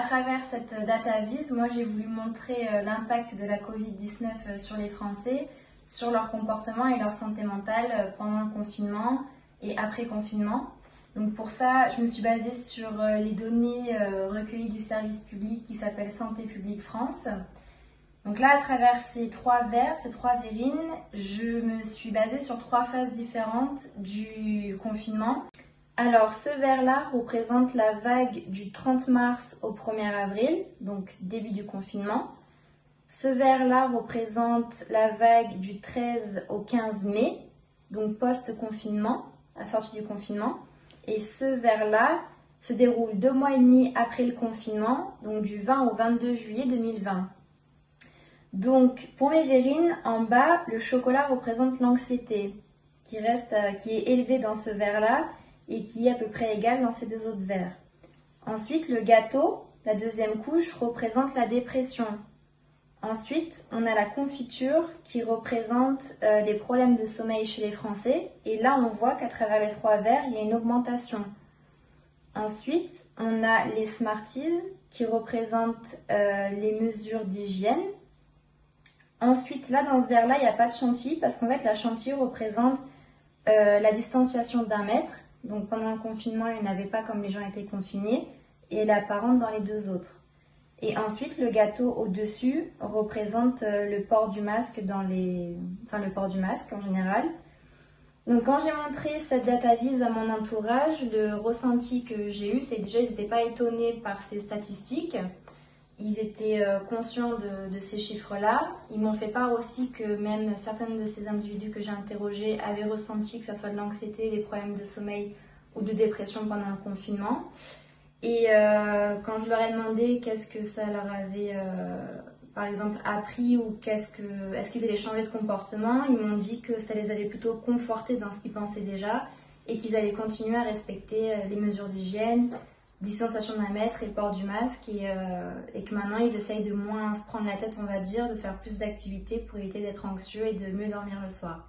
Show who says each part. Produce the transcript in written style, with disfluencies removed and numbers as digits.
Speaker 1: travers cette data-vise, moi j'ai voulu montrer l'impact de la Covid-19 sur les Français, sur leur comportement et leur santé mentale pendant le confinement et après confinement. Donc pour ça, je me suis basée sur les données recueillies du service public qui s'appelle Santé publique France. Donc là, à travers ces trois verrines, je me suis basée sur 3 phases différentes du confinement. Alors ce verre-là représente la vague du 30 mars au 1er avril, donc début du confinement. Ce verre-là représente la vague du 13 au 15 mai, donc post-confinement, à la sortie du confinement. Et ce verre-là se déroule 2 mois et demi après le confinement, donc du 20 au 22 juillet 2020. Donc pour mes verrines, en bas, le chocolat représente l'anxiété qui est élevée dans ce verre-là et qui est à peu près égale dans ces 2 autres verres. Ensuite, le gâteau, la deuxième couche, représente la dépression. Ensuite, on a la confiture qui représente les problèmes de sommeil chez les Français. Et là, on voit qu'à travers les 3 verres, il y a une augmentation. Ensuite, on a les Smarties qui représentent les mesures d'hygiène. Ensuite, là, dans ce verre-là, il n'y a pas de chantilly parce qu'en fait, la chantilly représente la distanciation d'1 mètre. Donc pendant le confinement, il n'y en avait pas comme les gens étaient confinés et elle est apparente dans les 2 autres. Et ensuite, le gâteau au-dessus représente le port du masque le port du masque en général. Donc quand j'ai montré cette data-vise à mon entourage, le ressenti que j'ai eu, c'est déjà ils n'étaient pas étonnés par ces statistiques. Ils étaient conscients de ces chiffres-là. Ils m'ont fait part aussi que même certaines de ces individus que j'ai interrogés avaient ressenti que ce soit de l'anxiété, des problèmes de sommeil ou de dépression pendant le confinement. Et quand je leur ai demandé qu'est-ce que ça leur avait, par exemple, appris ou est-ce qu'ils allaient changer de comportement, ils m'ont dit que ça les avait plutôt confortés dans ce qu'ils pensaient déjà et qu'ils allaient continuer à respecter les mesures d'hygiène, distanciation d'1 mètre et le port du masque et que maintenant ils essayent de moins se prendre la tête, on va dire, de faire plus d'activités pour éviter d'être anxieux et de mieux dormir le soir.